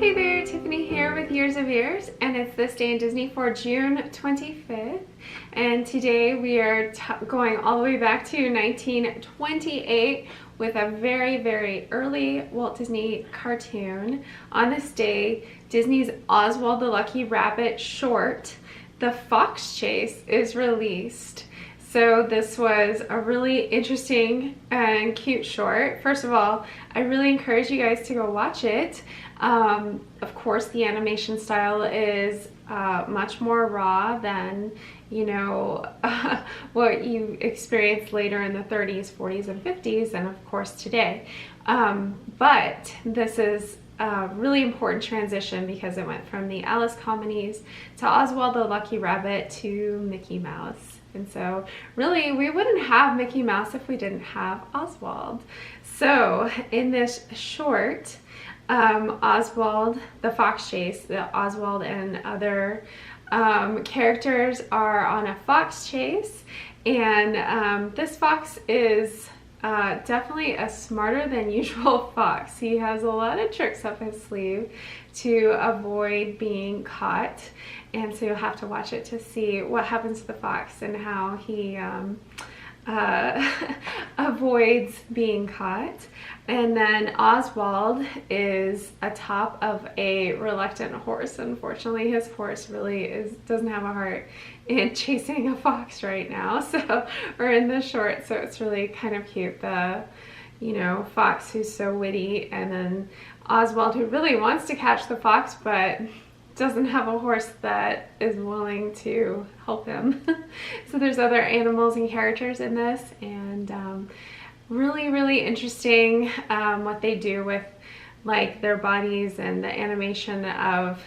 Hey there, Tiffany here with Years of Ears, and it's This Day in Disney for June 25th. And today we are going all the way back to 1928 with a very, very early Walt Disney cartoon. On this day, Disney's Oswald the Lucky Rabbit short, The Fox Chase, is released. So this was a really interesting and cute short. First of all, I really encourage you guys to go watch it. Of course, the animation style is much more raw than, you know, what you experienced later in the 30s, 40s, and 50s, and of course today. But this is a really important transition because it went from the Alice comedies to Oswald the Lucky Rabbit to Mickey Mouse. And so really we wouldn't have Mickey Mouse if we didn't have Oswald. So in this short, Oswald, the Fox Chase, the Oswald and other characters are on a fox chase, and this fox is definitely a smarter than usual fox. He has a lot of tricks up his sleeve to avoid being caught, and so you'll have to watch it to see what happens to the fox and how he avoids being caught. And then Oswald is atop of a reluctant horse. Unfortunately, his horse really doesn't have a heart in chasing a fox right now, or in the short, so it's really kind of cute. The, you know, fox who's so witty, and then Oswald who really wants to catch the fox but doesn't have a horse that is willing to help him. So there's other animals and characters in this, and really interesting what they do with like their bodies and the animation of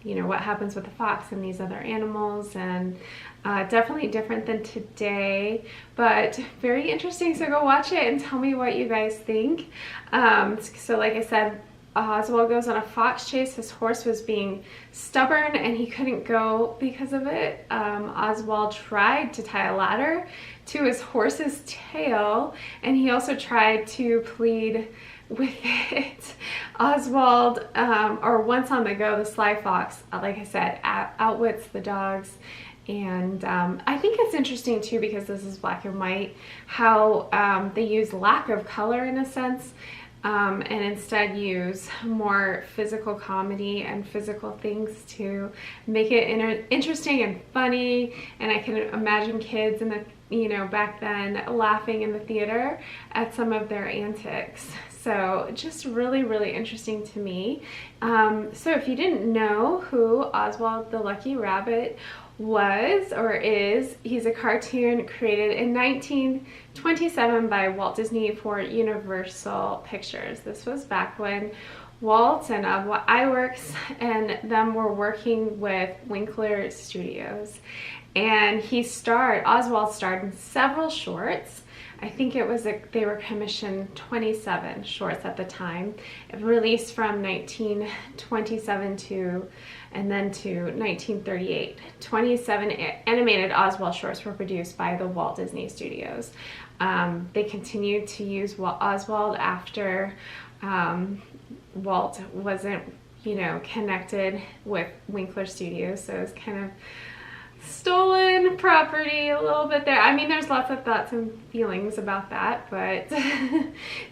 you know, what happens with the fox and these other animals, and definitely different than today, but very interesting. So go watch it and tell me what you guys think. So like I said, Oswald goes on a fox chase. His horse was being stubborn and he couldn't go because of it. Oswald tried to tie a ladder to his horse's tail, and he also tried to plead with it. Oswald, or once on the go, the sly fox, like I said, outwits the dogs. And I think it's interesting too, because this is black and white, how they use lack of color in a sense, and instead use more physical comedy and physical things to make it interesting and funny. And I can imagine kids in the, you know, back then laughing in the theater at some of their antics. So just really interesting to me. So if you didn't know who Oswald the Lucky Rabbit was or is, he's a cartoon created in 1927 by Walt Disney for Universal Pictures. This was back when Walt and iWorks and them were working with Winkler Studios. And Oswald starred in several shorts. I think it was they were commissioned 27 shorts at the time. It released from 1927 to 1938. 27 animated Oswald shorts were produced by the Walt Disney Studios. They continued to use Oswald after Walt wasn't, you know, connected with Winkler Studios, so it's kind of stolen property a little bit there. I mean, there's lots of thoughts and feelings about that, but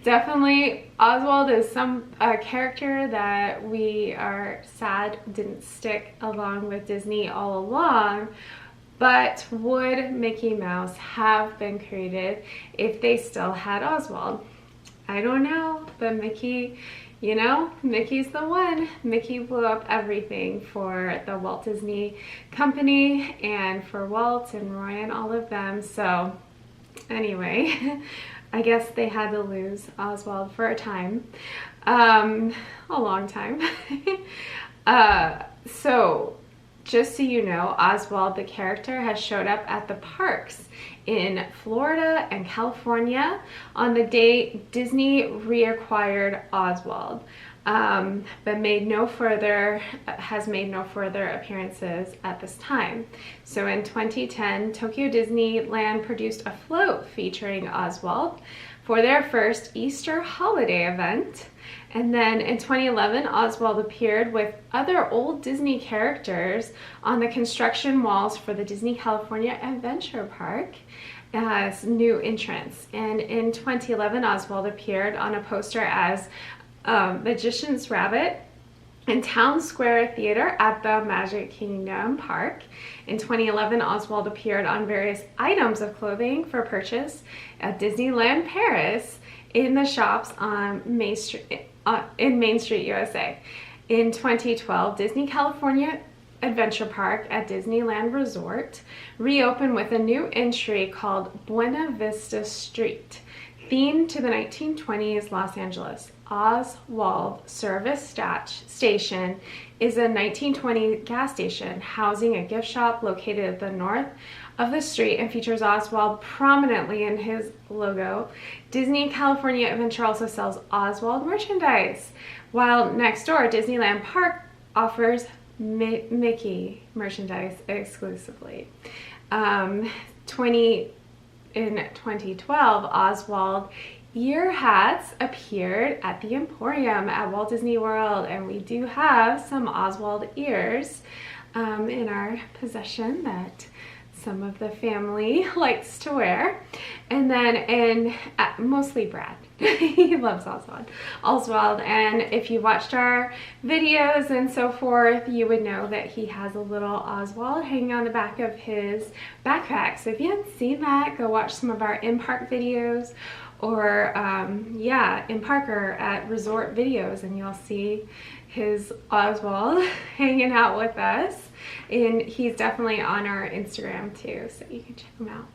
definitely Oswald is a character that we are sad didn't stick along with Disney all along. But would Mickey Mouse have been created if they still had Oswald? I don't know, but Mickey, you know, Mickey's the one. Mickey blew up everything for the Walt Disney Company and for Walt and Roy and all of them. So anyway, I guess they had to lose Oswald for a time, a long time. So just so you know, Oswald the character has showed up at the parks in Florida and California on the day Disney reacquired Oswald, but has made no further appearances at this time. So in 2010, Tokyo Disneyland produced a float featuring Oswald for their first Easter holiday event. And then in 2011, Oswald appeared with other old Disney characters on the construction walls for the Disney California Adventure Park as new entrants. And in 2011, Oswald appeared on a poster as Magician's Rabbit in Town Square Theater at the Magic Kingdom Park. In 2011, Oswald appeared on various items of clothing for purchase at Disneyland Paris in the shops on Main Street, USA. In 2012, Disney California Adventure Park at Disneyland Resort reopened with a new entry called Buena Vista Street, themed to the 1920s Los Angeles. Oswald Service Station is a 1920 gas station housing a gift shop located at the north of the street and features Oswald prominently in his logo. Disney California Adventure also sells Oswald merchandise, while next door Disneyland Park offers Mickey merchandise exclusively. In 2012, Oswald ear hats appeared at the Emporium at Walt Disney World, and we do have some Oswald ears in our possession that some of the family likes to wear. And then mostly Brad. He loves Oswald. And if you watched our videos and so forth, you would know that he has a little Oswald hanging on the back of his backpack. So if you haven't seen that, go watch some of our in-park videos, or in park or at resort videos, and you'll see his Oswald hanging out with us. And he's definitely on our Instagram too, so you can check him out.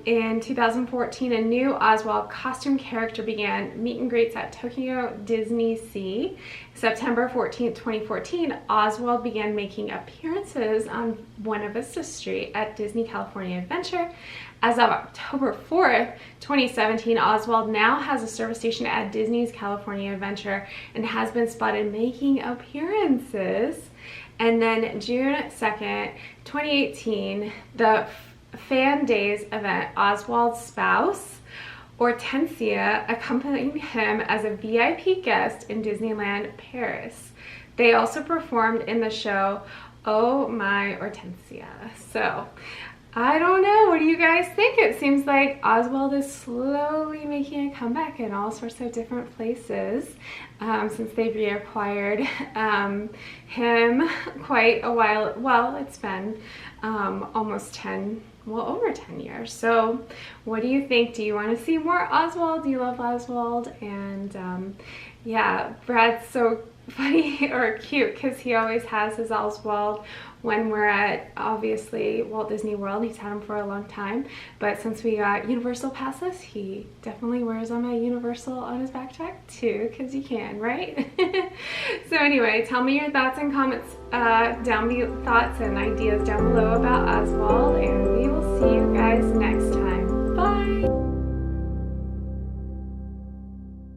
In 2014, a new Oswald costume character began meet and greets at Tokyo Disneysea. September 14th, 2014, Oswald began making appearances on Buena Vista Street at Disney California Adventure. As of October 4th, 2017, Oswald now has a service station at Disney's California Adventure and has been spotted making appearances. And then June 2nd, 2018, the Fan Days event, Oswald's spouse, Hortensia, accompanied him as a VIP guest in Disneyland Paris. They also performed in the show Oh My Hortensia. So I don't know, what do you guys think? It seems like Oswald is slowly making a comeback in all sorts of different places since they've reacquired him quite a while. Well, it's been almost over 10 years. So what do you think? Do you want to see more Oswald? Do you love Oswald? And yeah, Brad's so funny or cute because he always has his Oswald when we're at, obviously, Walt Disney World. He's had them for a long time, but since we got Universal passes, he definitely wears them at Universal on his backpack too, because you can, right? So anyway, tell me your thoughts and comments thoughts and ideas down below about Oswald, and we will see you guys next time. Bye!